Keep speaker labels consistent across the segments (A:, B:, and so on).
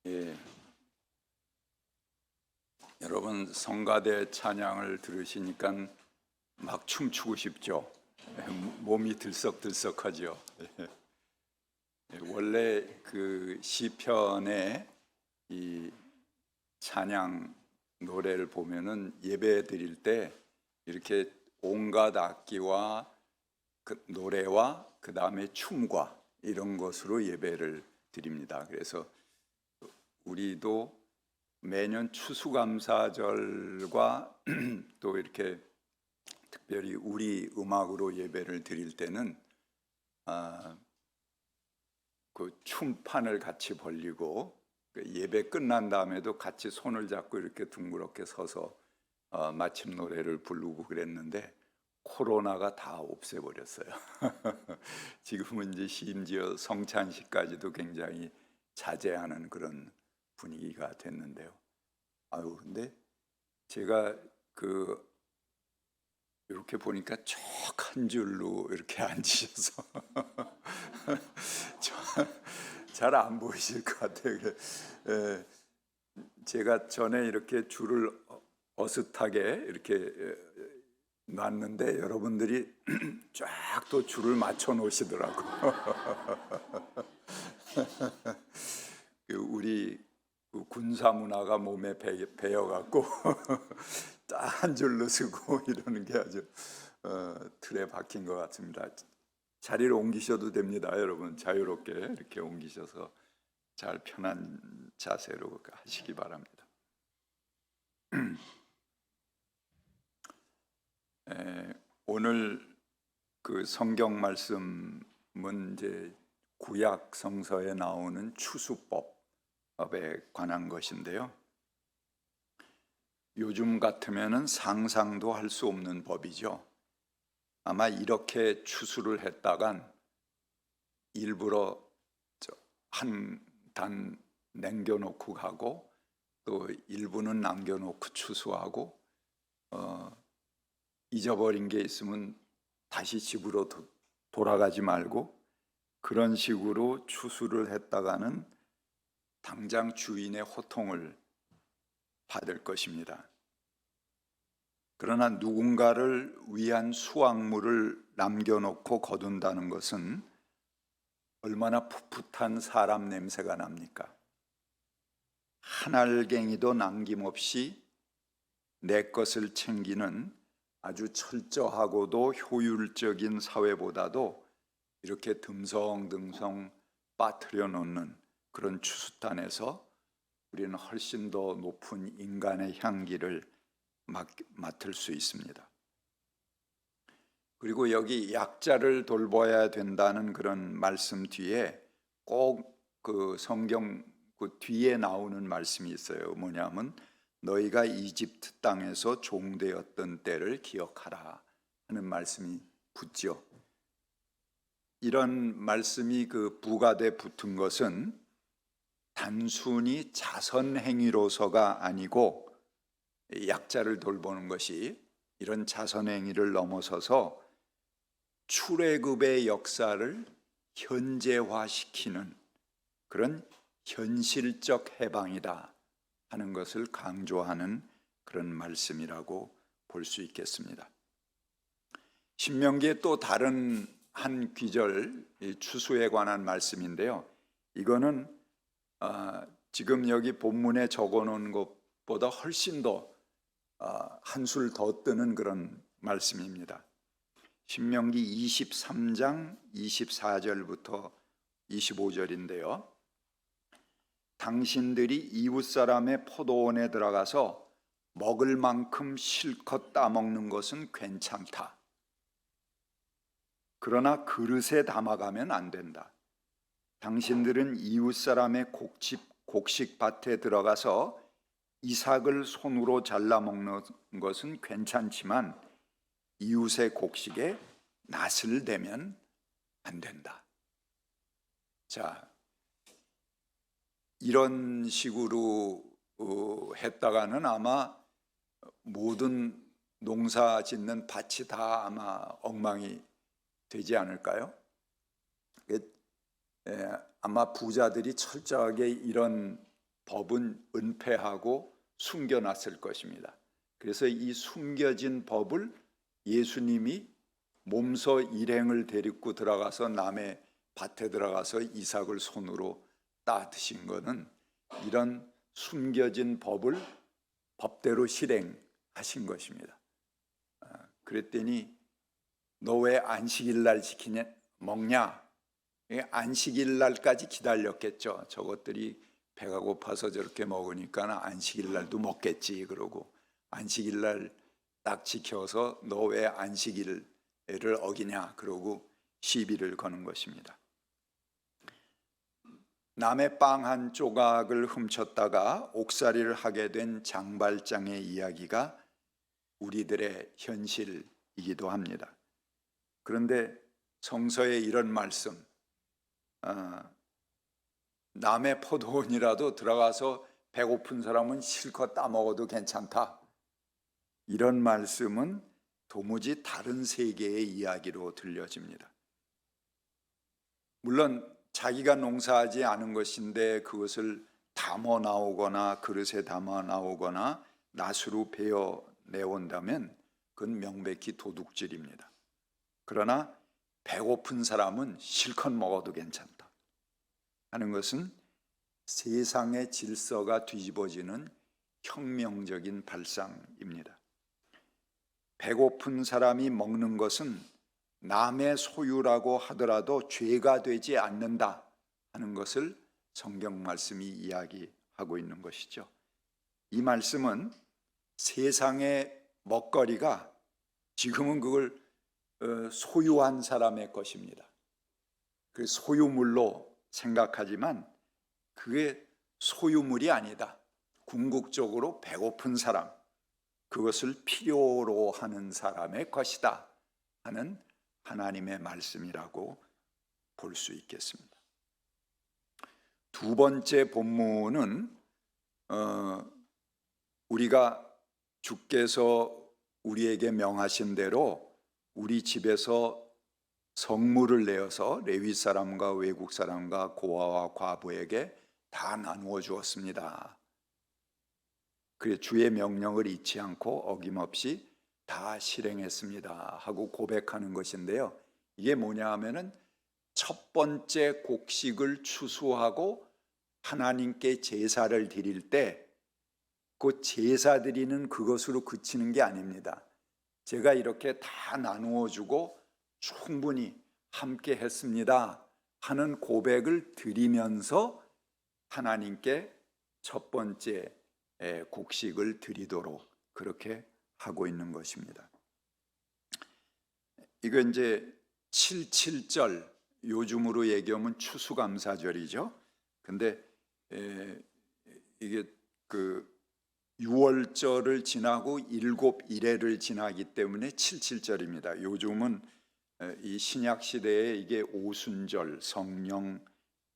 A: 예, 여러분 성가대 찬양을 들으시니까 막 춤추고 싶죠. 몸이 들썩들썩하죠. 원래 그 시편의 이 찬양 노래를 보면은 예배 드릴 때 이렇게 온갖 악기와 그 노래와 그 다음에 춤과 이런 것으로 예배를 드립니다. 그래서 우리도 매년 추수감사절과 또 이렇게 특별히 우리 음악으로 예배를 드릴 때는 그 춤판을 같이 벌리고 예배 끝난 다음에도 같이 손을 잡고 이렇게 둥그렇게 서서 마침 노래를 부르고 그랬는데 코로나가 다 없애버렸어요. 지금은 이제 심지어 성찬식까지도 굉장히 자제하는 그런 분위기가 됐는데요. 근데 제가 이렇게 보니까 쭉 한 줄로 이렇게 앉으셔서 잘 안 보이실 것 같아요. 제가 전에 이렇게 줄을 어슷하게 이렇게 놨는데 여러분들이 쫙 또 줄을 맞춰 놓으시더라고. 우리 군사 문화가 몸에 배어갖고 딱 한 줄로 쓰고 이러는 게 아주 틀에 박힌 것 같습니다. 자리를 옮기셔도 됩니다. 여러분 자유롭게 이렇게 옮기셔서 잘 편한 자세로 하시기 바랍니다. 오늘 그 성경 말씀은 이제 구약 성서에 나오는 추수법에 관한 것인데요. 요즘 같으면은 상상도 할 수 없는 법이죠. 아마 이렇게 추수를 했다간 일부러 한 단 남겨놓고 가고 또 일부는 남겨놓고 추수하고 잊어버린 게 있으면 다시 집으로 돌아가지 말고 그런 식으로 추수를 했다가는 당장 주인의 호통을 받을 것입니다. 그러나 누군가를 위한 수확물을 남겨놓고 거둔다는 것은 얼마나 풋풋한 사람 냄새가 납니까? 한 알갱이도 남김없이 내 것을 챙기는 아주 철저하고도 효율적인 사회보다도 이렇게 듬성듬성 빠뜨려 놓는 그런 추수단에서 우리는 훨씬 더 높은 인간의 향기를 맡을 수 있습니다. 그리고 여기 약자를 돌봐야 된다는 그런 말씀 뒤에 꼭 그 성경 그 뒤에 나오는 말씀이 있어요. 뭐냐면 너희가 이집트 땅에서 종되었던 때를 기억하라 하는 말씀이 붙죠. 이런 말씀이 그 부가돼 붙은 것은 단순히 자선 행위로서가 아니고 약자를 돌보는 것이 이런 자선 행위를 넘어서서 출애굽의 역사를 현재화시키는 그런 현실적 해방이다 하는 것을 강조하는 그런 말씀이라고 볼 수 있겠습니다. 신명기의 또 다른 한 귀절 추수에 관한 말씀인데요. 이거는 지금 여기 본문에 적어놓은 것보다 훨씬 더 한술 더 뜨는 그런 말씀입니다. 신명기 23장 24절부터 25절인데요. 당신들이 이웃 사람의 포도원에 들어가서 먹을 만큼 실컷 따먹는 것은 괜찮다. 그러나 그릇에 담아가면 안 된다. 당신들은 이웃 사람의 곡식밭에 들어가서 이삭을 손으로 잘라 먹는 것은 괜찮지만 이웃의 곡식에 낫을 대면 안 된다. 자, 이런 식으로 했다가는 아마 모든 농사 짓는 밭이 다 아마 엉망이 되지 않을까요? 아마 부자들이 철저하게 이런 법은 은폐하고 숨겨놨을 것입니다. 그래서 이 숨겨진 법을 예수님이 몸소 일행을 데리고 들어가서 남의 밭에 들어가서 이삭을 손으로 따 드신 것은 이런 숨겨진 법을 법대로 실행하신 것입니다. 그랬더니 너 왜 안식일 날 지키냐 먹냐? 안식일 날까지 기다렸겠죠. 저것들이 배가 고파서 저렇게 먹으니까 안식일 날도 먹겠지 그러고 안식일 날 딱 지켜서 너 왜 안식일을 어기냐 그러고 시비를 거는 것입니다. 남의 빵 한 조각을 훔쳤다가 옥살이를 하게 된 장발장의 이야기가 우리들의 현실이기도 합니다. 그런데 성서에 이런 말씀, 남의 포도원이라도 들어가서 배고픈 사람은 실컷 따먹어도 괜찮다. 이런 말씀은 도무지 다른 세계의 이야기로 들려집니다. 물론 자기가 농사하지 않은 것인데 그것을 담아 나오거나 그릇에 담아 나오거나 낫으로 베어 내온다면 그건 명백히 도둑질입니다. 그러나 배고픈 사람은 실컷 먹어도 괜찮다 하는 것은 세상의 질서가 뒤집어지는 혁명적인 발상입니다. 배고픈 사람이 먹는 것은 남의 소유라고 하더라도 죄가 되지 않는다 하는 것을 성경 말씀이 이야기하고 있는 것이죠. 이 말씀은 세상의 먹거리가 지금은 그걸 소유한 사람의 것입니다. 그 소유물로 생각하지만 그게 소유물이 아니다. 궁극적으로 배고픈 사람, 그것을 필요로 하는 사람의 것이다 하는 하나님의 말씀이라고 볼 수 있겠습니다. 두 번째 본문은 우리가 주께서 우리에게 명하신 대로 우리 집에서 성물을 내어서 레위 사람과 외국 사람과 고아와 과부에게 다 나누어 주었습니다. 그래 주의 명령을 잊지 않고 어김없이 다 실행했습니다 하고 고백하는 것인데요. 이게 뭐냐 하면은 첫 번째 곡식을 추수하고 하나님께 제사를 드릴 때 그 제사 드리는 그것으로 그치는 게 아닙니다. 제가 이렇게 다 나누어 주고 충분히 함께 했습니다 하는 고백을 드리면서 하나님께 첫 번째 곡식을 드리도록 그렇게 하고 있는 것입니다. 이거 이제 77절, 요즘으로 얘기하면 추수감사절이죠. 근데 이게 그 6월절을 지나고 7일해를 지나기 때문에 77절입니다. 요즘은 이 신약 시대에 이게 오순절, 성령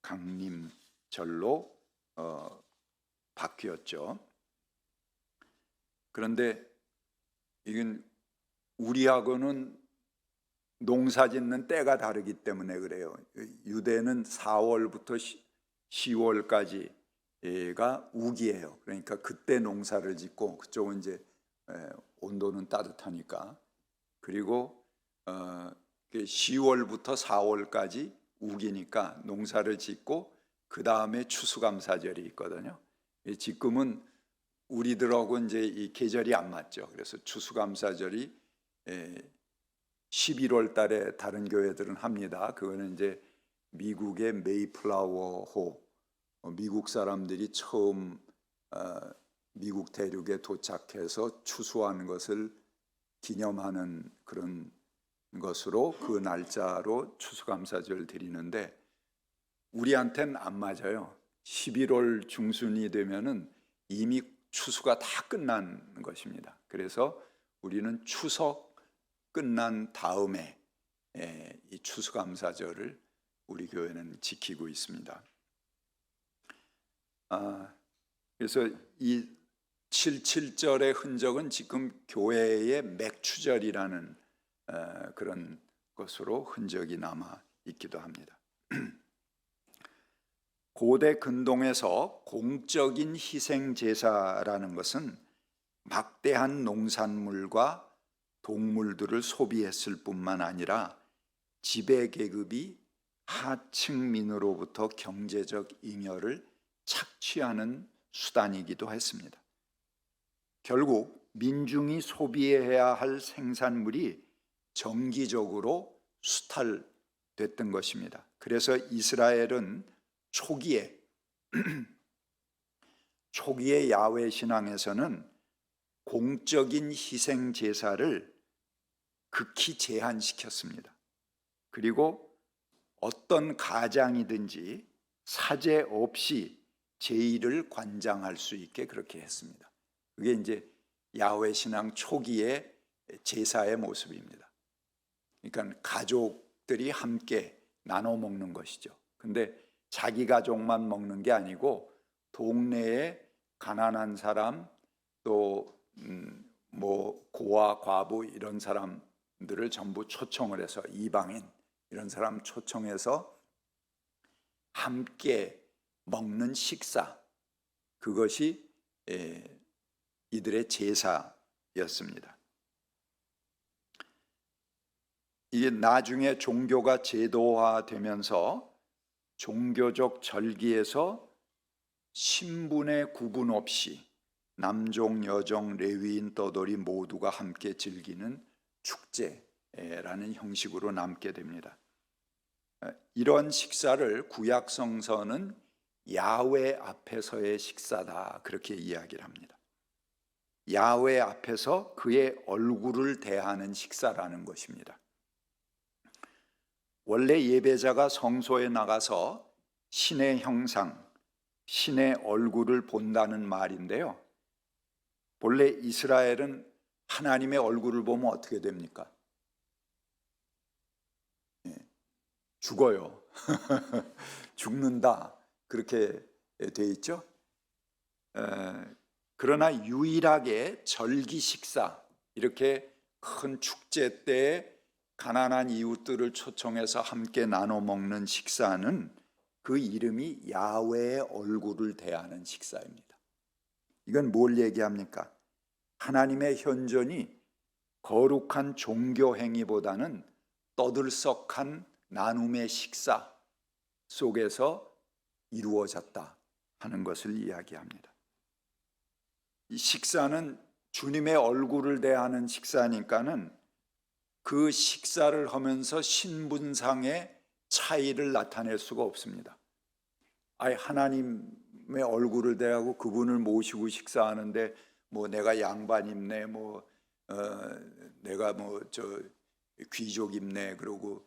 A: 강림절로 바뀌었죠. 그런데 이건 우리하고는 농사 짓는 때가 다르기 때문에 그래요. 유대는 4월부터 10월까지가 우기예요. 그러니까 그때 농사를 짓고 그쪽은 이제 온도는 따뜻하니까 그리고 10월부터 4월까지 우기니까 농사를 짓고 그 다음에 추수감사절이 있거든요. 지금은 우리들하고 이제 이 계절이 안 맞죠. 그래서 추수감사절이 11월 달에 다른 교회들은 합니다. 그거는 이제 미국의 메이플라워호, 미국 사람들이 처음 미국 대륙에 도착해서 추수하는 것을 기념하는 그런 것으로 그 날짜로 추수감사절 드리는데 우리한테는 안 맞아요. 11월 중순이 되면은 이미 추수가 다 끝난 것입니다. 그래서 우리는 추석 끝난 다음에 이 추수감사절을 우리 교회는 지키고 있습니다. 그래서 이 77절의 흔적은 지금 교회의 맥추절이라는 그런 것으로 흔적이 남아 있기도 합니다. 고대 근동에서 공적인 희생 제사라는 것은 막대한 농산물과 동물들을 소비했을 뿐만 아니라 지배 계급이 하층민으로부터 경제적 잉여를 착취하는 수단이기도 했습니다. 결국 민중이 소비해야 할 생산물이 정기적으로 수탈됐던 것입니다. 그래서 이스라엘은 초기에 야훼 신앙에서는 공적인 희생 제사를 극히 제한시켰습니다. 그리고 어떤 가장이든지 사제 없이 제의를 관장할 수 있게 그렇게 했습니다. 그게 이제 야훼 신앙 초기의 제사의 모습입니다. 그러니까 가족들이 함께 나눠 먹는 것이죠. 근데 자기 가족만 먹는 게 아니고 동네에 가난한 사람 또 뭐 고아 과부 이런 사람들을 전부 초청을 해서 이방인 이런 사람 초청해서 함께 먹는 식사, 그것이 이들의 제사였습니다. 이게 나중에 종교가 제도화되면서 종교적 절기에서 신분의 구분 없이 남종, 여종, 레위인, 떠돌이 모두가 함께 즐기는 축제라는 형식으로 남게 됩니다. 이런 식사를 구약 성서는 야훼 앞에서의 식사다 그렇게 이야기를 합니다. 야훼 앞에서 그의 얼굴을 대하는 식사라는 것입니다. 원래 예배자가 성소에 나가서 신의 형상, 신의 얼굴을 본다는 말인데요. 본래 이스라엘은 하나님의 얼굴을 보면 어떻게 됩니까? 죽어요. 죽는다. 그렇게 돼 있죠. 그러나 유일하게 절기 식사, 이렇게 큰 축제 때 가난한 이웃들을 초청해서 함께 나눠 먹는 식사는 그 이름이 야훼의 얼굴을 대하는 식사입니다. 이건 뭘 얘기합니까? 하나님의 현존이 거룩한 종교 행위보다는 떠들썩한 나눔의 식사 속에서 이루어졌다 하는 것을 이야기합니다. 이 식사는 주님의 얼굴을 대하는 식사니까는 그 식사를 하면서 신분상의 차이를 나타낼 수가 없습니다. 아예 하나님의 얼굴을 대하고 그분을 모시고 식사하는데 뭐 내가 양반 입네, 내가 귀족 입네 그러고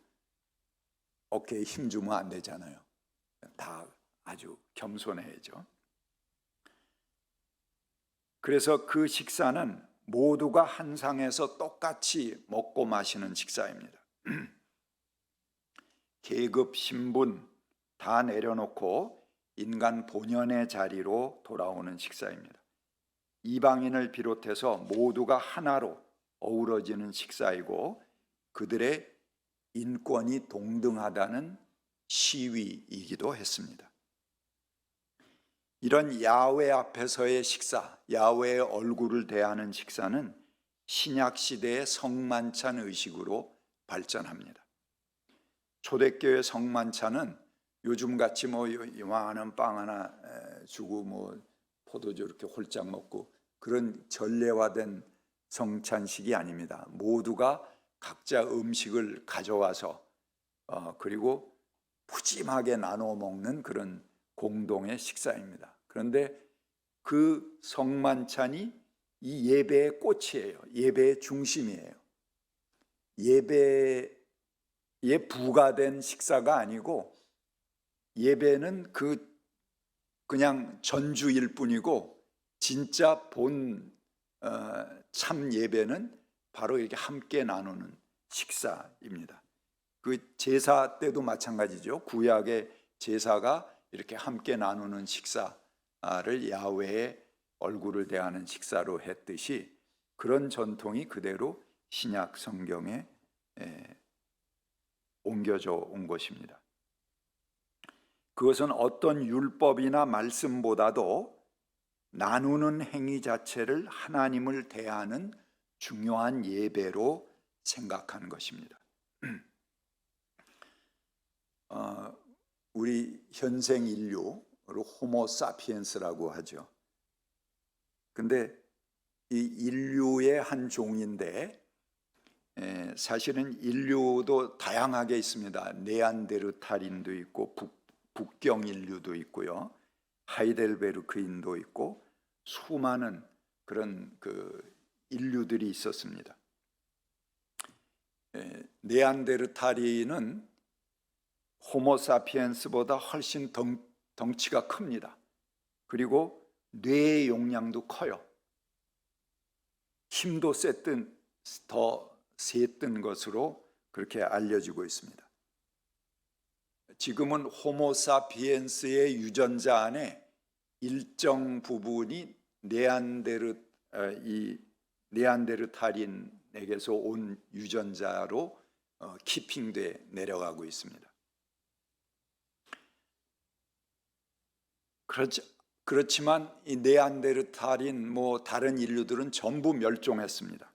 A: 어깨에 힘 주면 안 되잖아요. 다 아주 겸손해야죠. 그래서 그 식사는 모두가 한 상에서 똑같이 먹고 마시는 식사입니다. 계급, 신분 다 내려놓고 인간 본연의 자리로 돌아오는 식사입니다. 이방인을 비롯해서 모두가 하나로 어우러지는 식사이고 그들의 인권이 동등하다는 시위이기도 했습니다. 이런 야훼 앞에서의 식사, 야훼의 얼굴을 대하는 식사는 신약 시대의 성만찬 의식으로 발전합니다. 초대교회 성만찬은 요즘같이 이만한 빵 하나 주고 포도주 이렇게 홀짝 먹고 그런 전례화된 성찬식이 아닙니다. 모두가 각자 음식을 가져와서 그리고 푸짐하게 나눠 먹는 그런 공동의 식사입니다. 그런데 그 성만찬이 이 예배의 꽃이에요. 예배의 중심이에요. 예배에 부가된 식사가 아니고 예배는 그냥 전주일 뿐이고 진짜 참 예배는 바로 이렇게 함께 나누는 식사입니다. 그 제사 때도 마찬가지죠. 구약의 제사가 이렇게 함께 나누는 식사를 야훼의 얼굴을 대하는 식사로 했듯이 그런 전통이 그대로 신약 성경에 옮겨져 온 것입니다. 그것은 어떤 율법이나 말씀보다도 나누는 행위 자체를 하나님을 대하는 중요한 예배로 생각하는 것입니다. 우리 현생 인류를 호모사피엔스라고 하죠. 근데 이 인류의 한 종인데 사실은 인류도 다양하게 있습니다. 네안데르탈인도 있고 북경 인류도 있고요. 하이델베르크인도 있고 수많은 그런 인류들이 있었습니다. 네안데르탈인은 호모사피엔스보다 훨씬 덩치가 큽니다. 그리고 뇌의 용량도 커요. 힘도 더 셌던 것으로 그렇게 알려지고 있습니다. 지금은 호모사피엔스의 유전자 안에 일정 부분이 네안데르탈인에게서 온 유전자로 키핑돼 내려가고 있습니다. 그렇지만 이 네안데르탈인 다른 인류들은 전부 멸종했습니다.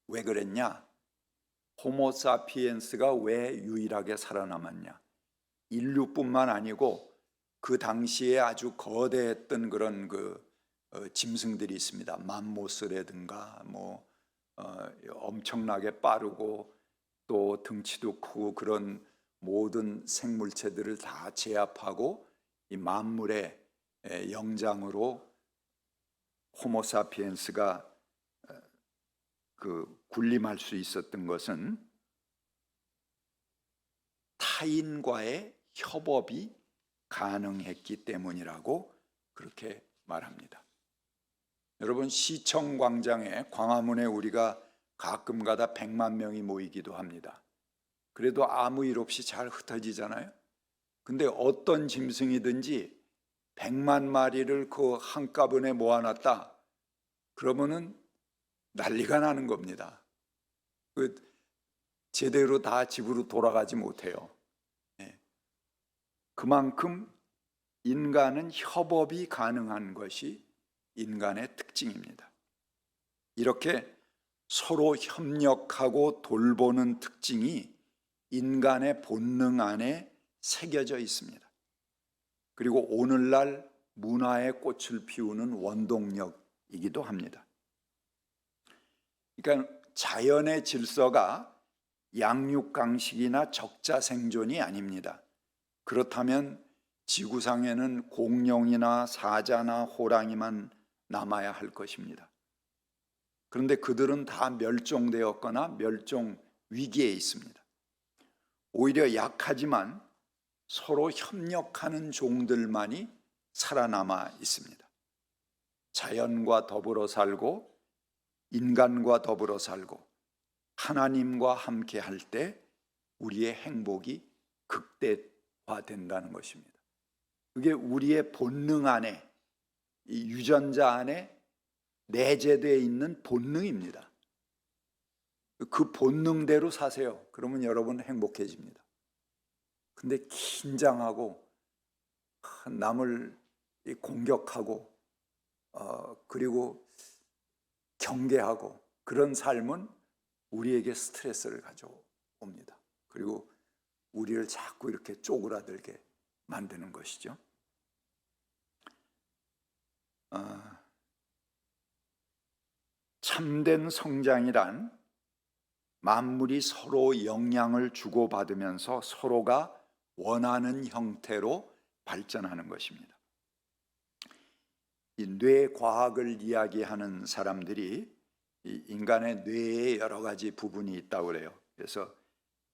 A: 왜 그랬냐? 호모사피엔스가 왜 유일하게 살아남았냐? 인류뿐만 아니고 그 당시에 아주 거대했던 그런 짐승들이 있습니다. 맘모스라든가 엄청나게 빠르고 또 등치도 크고 그런 모든 생물체들을 다 제압하고 이 만물의 영장으로 호모사피엔스가 군림할 수 있었던 것은 타인과의 협업이 가능했기 때문이라고 그렇게 말합니다. 여러분, 시청 광장에 광화문에 우리가 가끔가다 100만 명이 모이기도 합니다. 그래도 아무 일 없이 잘 흩어지잖아요. 근데 어떤 짐승이든지 100만 마리를 한꺼번에 모아놨다 그러면은 난리가 나는 겁니다. 제대로 다 집으로 돌아가지 못해요. 그만큼 인간은 협업이 가능한 것이 인간의 특징입니다. 이렇게 서로 협력하고 돌보는 특징이 인간의 본능 안에 새겨져 있습니다. 그리고 오늘날 문화의 꽃을 피우는 원동력이기도 합니다. 그러니까 자연의 질서가 양육강식이나 적자생존이 아닙니다. 그렇다면 지구상에는 공룡이나 사자나 호랑이만 남아야 할 것입니다. 그런데 그들은 다 멸종되었거나 멸종 위기에 있습니다. 오히려 약하지만 서로 협력하는 종들만이 살아남아 있습니다. 자연과 더불어 살고 인간과 더불어 살고 하나님과 함께 할 때 우리의 행복이 극대화된다는 것입니다. 그게 우리의 본능 안에, 이 유전자 안에 내재되어 있는 본능입니다. 그 본능대로 사세요. 그러면 여러분 행복해집니다. 근데 긴장하고 남을 공격하고 그리고 경계하고 그런 삶은 우리에게 스트레스를 가져옵니다. 그리고 우리를 자꾸 이렇게 쪼그라들게 만드는 것이죠. 참된 성장이란 만물이 서로 영향을 주고받으면서 서로가 원하는 형태로 발전하는 것입니다. 이 뇌과학을 이야기하는 사람들이 이 인간의 뇌에 여러 가지 부분이 있다고 그래요. 그래서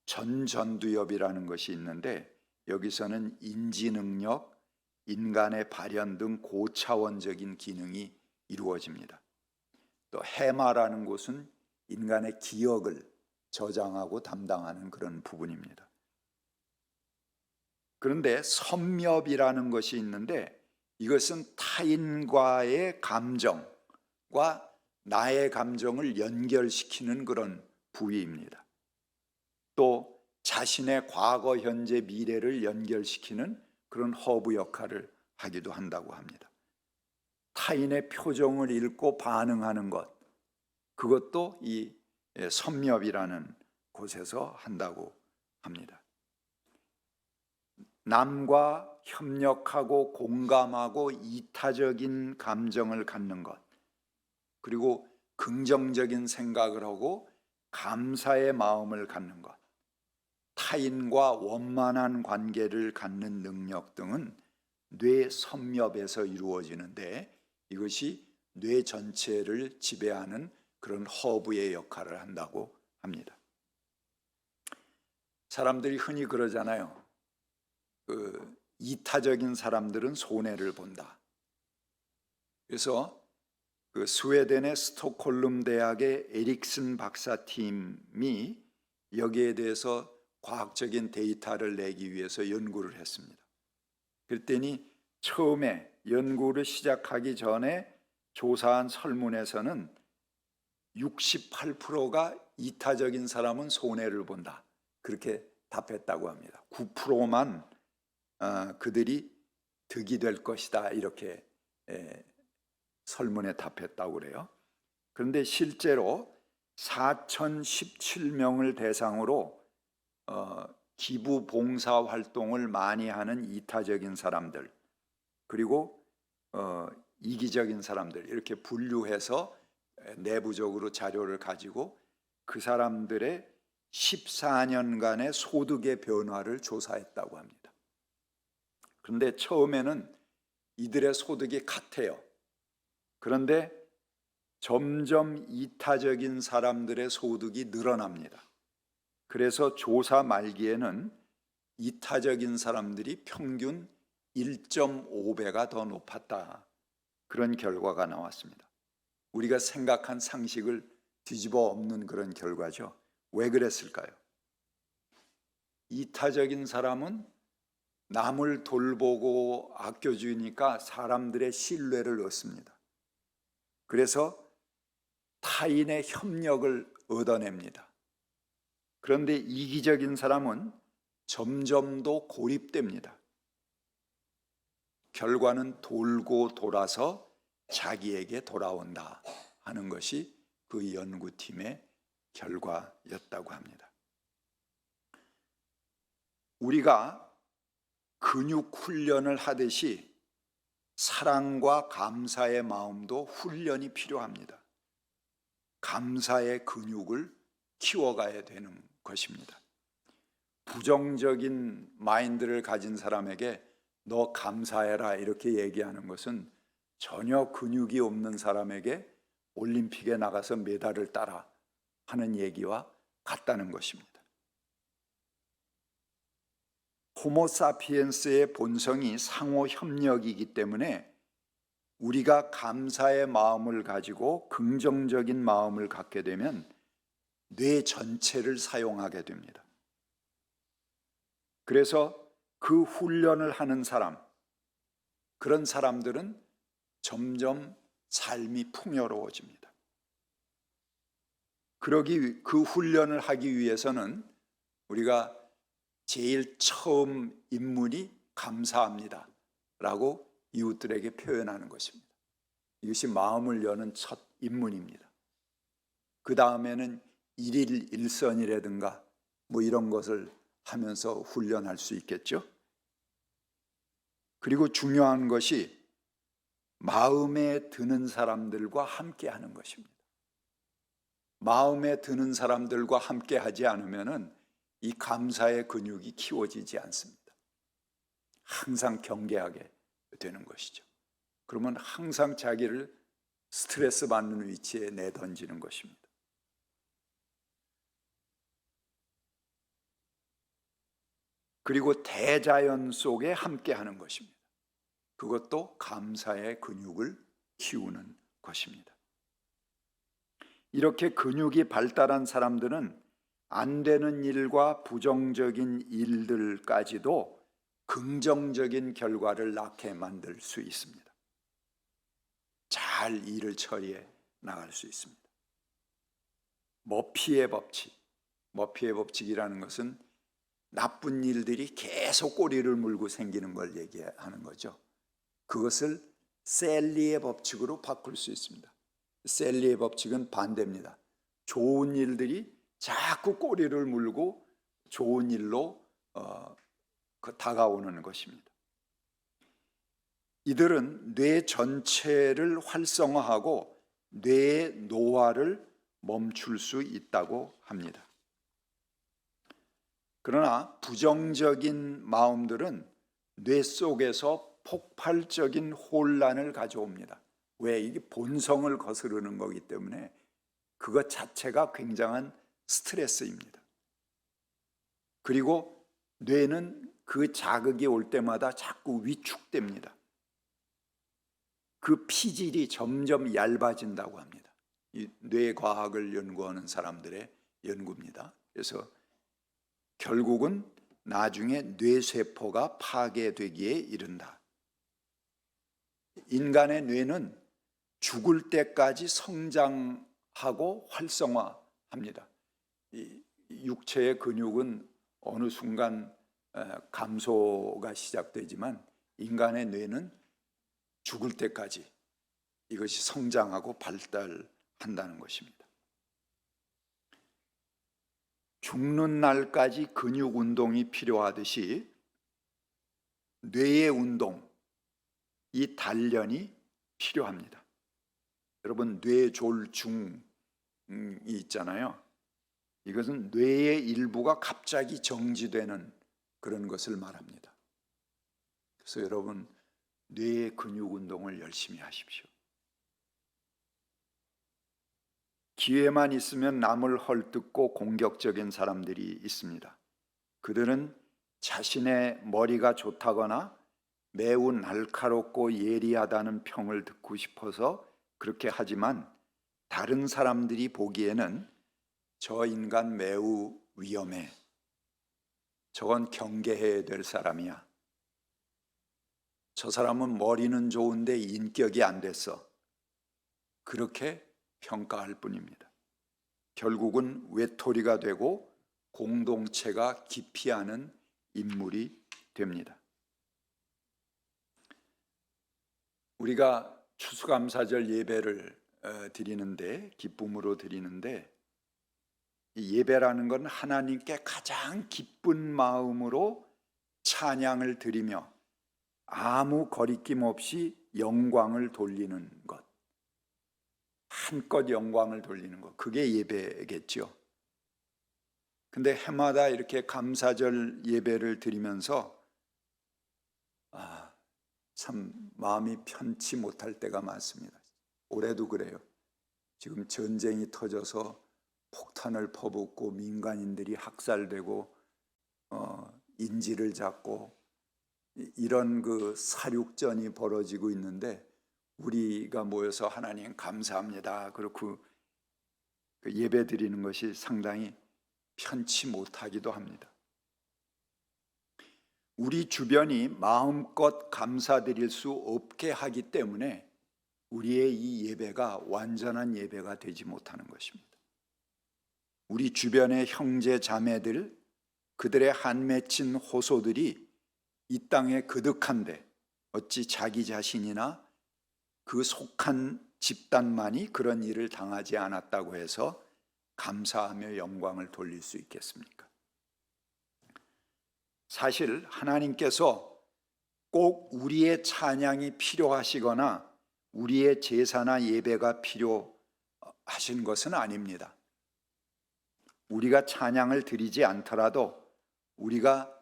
A: 전두엽이라는 것이 있는데 여기서는 인지 능력, 인간의 발현 등 고차원적인 기능이 이루어집니다. 또 해마라는 곳은 인간의 기억을 저장하고 담당하는 그런 부분입니다. 그런데 섬엽이라는 것이 있는데 이것은 타인과의 감정과 나의 감정을 연결시키는 그런 부위입니다. 또 자신의 과거, 현재, 미래를 연결시키는 그런 허브 역할을 하기도 한다고 합니다. 타인의 표정을 읽고 반응하는 것, 그것도 이 섭렵이라는 곳에서 한다고 합니다. 남과 협력하고 공감하고 이타적인 감정을 갖는 것, 그리고 긍정적인 생각을 하고 감사의 마음을 갖는 것, 타인과 원만한 관계를 갖는 능력 등은 뇌 섭렵에서 이루어지는데, 이것이 뇌 전체를 지배하는 그런 허브의 역할을 한다고 합니다. 사람들이 흔히 그러잖아요. 이타적인 사람들은 손해를 본다. 그래서 스웨덴의 스톡홀름 대학의 에릭슨 박사팀이 여기에 대해서 과학적인 데이터를 내기 위해서 연구를 했습니다. 그랬더니 처음에 연구를 시작하기 전에 조사한 설문에서는 68%가 이타적인 사람은 손해를 본다, 그렇게 답했다고 합니다. 9%만 그들이 득이 될 것이다, 이렇게 설문에 답했다고 그래요. 그런데 실제로 4,017명을 대상으로 기부 봉사 활동을 많이 하는 이타적인 사람들, 그리고 이기적인 사람들, 이렇게 분류해서 내부적으로 자료를 가지고 그 사람들의 14년간의 소득의 변화를 조사했다고 합니다. 그런데 처음에는 이들의 소득이 같아요. 그런데 점점 이타적인 사람들의 소득이 늘어납니다. 그래서 조사 말기에는 이타적인 사람들이 평균 1.5배가 더 높았다, 그런 결과가 나왔습니다. 우리가 생각한 상식을 뒤집어 엎는 그런 결과죠. 왜 그랬을까요? 이타적인 사람은 남을 돌보고 아껴주니까 사람들의 신뢰를 얻습니다. 그래서 타인의 협력을 얻어냅니다. 그런데 이기적인 사람은 점점 더 고립됩니다. 결과는 돌고 돌아서 자기에게 돌아온다 하는 것이 그 연구팀의 결과였다고 합니다. 우리가 근육 훈련을 하듯이 사랑과 감사의 마음도 훈련이 필요합니다. 감사의 근육을 키워가야 되는 것입니다. 부정적인 마인드를 가진 사람에게 너 감사해라 이렇게 얘기하는 것은 전혀 근육이 없는 사람에게 올림픽에 나가서 메달을 따라 하는 얘기와 같다는 것입니다. 호모사피엔스의 본성이 상호 협력이기 때문에 우리가 감사의 마음을 가지고 긍정적인 마음을 갖게 되면 뇌 전체를 사용하게 됩니다. 그래서 그 훈련을 하는 사람, 그런 사람들은 점점 삶이 풍요로워집니다. 그 훈련을 하기 위해서는 우리가 제일 처음 임문이 감사합니다 라고 이웃들에게 표현하는 것입니다. 이것이 마음을 여는 첫 임문입니다. 그 다음에는 일일 일선이라든가 뭐 이런 것을 하면서 훈련할 수 있겠죠. 그리고 중요한 것이 마음에 드는 사람들과 함께 하는 것입니다. 마음에 드는 사람들과 함께 하지 않으면은 이 감사의 근육이 키워지지 않습니다. 항상 경계하게 되는 것이죠. 그러면 항상 자기를 스트레스 받는 위치에 내던지는 것입니다. 그리고 대자연 속에 함께 하는 것입니다. 그것도 감사의 근육을 키우는 것입니다. 이렇게 근육이 발달한 사람들은 안 되는 일과 부정적인 일들까지도 긍정적인 결과를 낳게 만들 수 있습니다. 잘 일을 처리해 나갈 수 있습니다. 머피의 법칙이라는 것은 나쁜 일들이 계속 꼬리를 물고 생기는 걸 얘기하는 거죠. 그것을 셀리의 법칙으로 바꿀 수 있습니다. 셀리의 법칙은 반대입니다. 좋은 일들이 자꾸 꼬리를 물고 좋은 일로 다가오는 것입니다. 이들은 뇌 전체를 활성화하고 뇌의 노화를 멈출 수 있다고 합니다. 그러나 부정적인 마음들은 뇌 속에서 폭발적인 혼란을 가져옵니다. 왜? 이게 본성을 거스르는 거기 때문에 그것 자체가 굉장한 스트레스입니다. 그리고 뇌는 그 자극이 올 때마다 자꾸 위축됩니다. 그 피질이 점점 얇아진다고 합니다. 이 뇌과학을 연구하는 사람들의 연구입니다. 그래서 결국은 나중에 뇌세포가 파괴되기에 이른다. 인간의 뇌는 죽을 때까지 성장하고 활성화합니다. 이 육체의 근육은 어느 순간 감소가 시작되지만 인간의 뇌는 죽을 때까지 이것이 성장하고 발달한다는 것입니다. 죽는 날까지 근육 운동이 필요하듯이 뇌의 운동, 이 단련이 필요합니다. 여러분, 뇌졸중이 있잖아요. 이것은 뇌의 일부가 갑자기 정지되는 그런 것을 말합니다. 그래서 여러분, 뇌의 근육 운동을 열심히 하십시오. 기회만 있으면 남을 헐뜯고 공격적인 사람들이 있습니다. 그들은 자신의 머리가 좋다거나 매우 날카롭고 예리하다는 평을 듣고 싶어서 그렇게 하지만 다른 사람들이 보기에는 저 인간 매우 위험해. 저건 경계해야 될 사람이야. 저 사람은 머리는 좋은데 인격이 안 됐어. 그렇게 평가할 뿐입니다. 결국은 외톨이가 되고 공동체가 기피하는 인물이 됩니다. 우리가 추수감사절 예배를 드리는데, 기쁨으로 드리는데, 이 예배라는 건 하나님께 가장 기쁜 마음으로 찬양을 드리며 아무 거리낌 없이 영광을 돌리는 것, 한껏 영광을 돌리는 것, 그게 예배겠죠. 근데 해마다 이렇게 감사절 예배를 드리면서 참 마음이 편치 못할 때가 많습니다. 올해도 그래요. 지금 전쟁이 터져서 폭탄을 퍼붓고 민간인들이 학살되고 인질을 잡고 이런 그 사륙전이 벌어지고 있는데 우리가 모여서 하나님 감사합니다. 그렇고 예배 드리는 것이 상당히 편치 못하기도 합니다. 우리 주변이 마음껏 감사드릴 수 없게 하기 때문에 우리의 이 예배가 완전한 예배가 되지 못하는 것입니다. 우리 주변의 형제 자매들, 그들의 한 맺힌 호소들이 이 땅에 그득한데 어찌 자기 자신이나 그 속한 집단만이 그런 일을 당하지 않았다고 해서 감사하며 영광을 돌릴 수 있겠습니까? 사실 하나님께서 꼭 우리의 찬양이 필요하시거나 우리의 제사나 예배가 필요하신 것은 아닙니다. 우리가 찬양을 드리지 않더라도, 우리가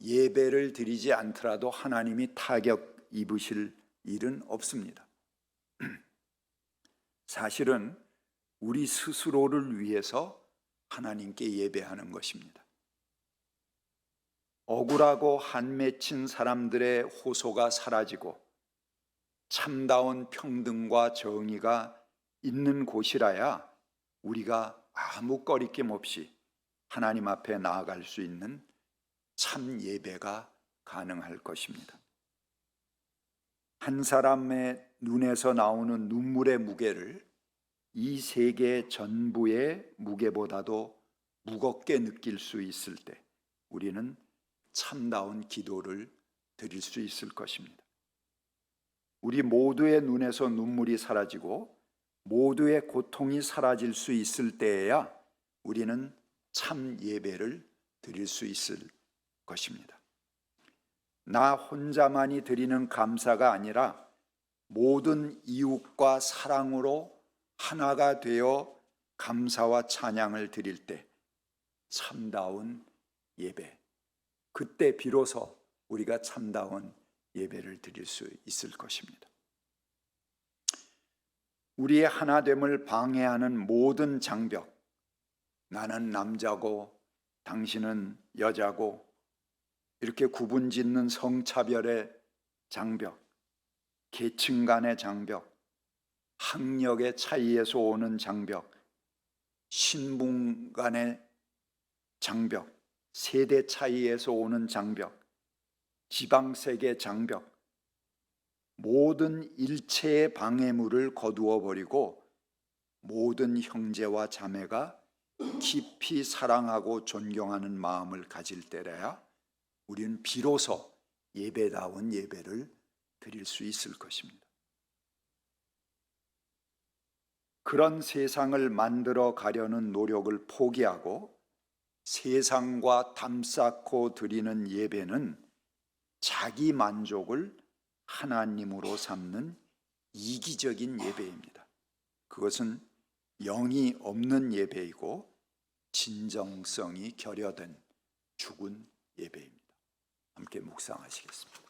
A: 예배를 드리지 않더라도 하나님이 타격 입으실 일은 없습니다. 사실은 우리 스스로를 위해서 하나님께 예배하는 것입니다. 억울하고 한 맺힌 사람들의 호소가 사라지고 참다운 평등과 정의가 있는 곳이라야 우리가 아무 꺼리낌 없이 하나님 앞에 나아갈 수 있는 참 예배가 가능할 것입니다. 한 사람의 눈에서 나오는 눈물의 무게를 이 세계 전부의 무게보다도 무겁게 느낄 수 있을 때, 우리는 참다운 기도를 드릴 수 있을 것입니다. 우리 모두의 눈에서 눈물이 사라지고 모두의 고통이 사라질 수 있을 때에야 우리는 참 예배를 드릴 수 있을 것입니다. 나 혼자만이 드리는 감사가 아니라 모든 이웃과 사랑으로 하나가 되어 감사와 찬양을 드릴 때 참다운 예배, 그때 비로소 우리가 참다운 예배를 드릴 수 있을 것입니다. 우리의 하나됨을 방해하는 모든 장벽, 나는 남자고 당신은 여자고 이렇게 구분짓는 성차별의 장벽, 계층 간의 장벽, 학력의 차이에서 오는 장벽, 신분 간의 장벽, 세대 차이에서 오는 장벽, 지방색의 장벽, 모든 일체의 방해물을 거두어 버리고 모든 형제와 자매가 깊이 사랑하고 존경하는 마음을 가질 때라야 우리는 비로소 예배다운 예배를 드릴 수 있을 것입니다. 그런 세상을 만들어 가려는 노력을 포기하고 세상과 담쌓고 드리는 예배는 자기 만족을 하나님으로 삼는 이기적인 예배입니다. 그것은 영이 없는 예배이고 진정성이 결여된 죽은 예배입니다. 함께 묵상하시겠습니다.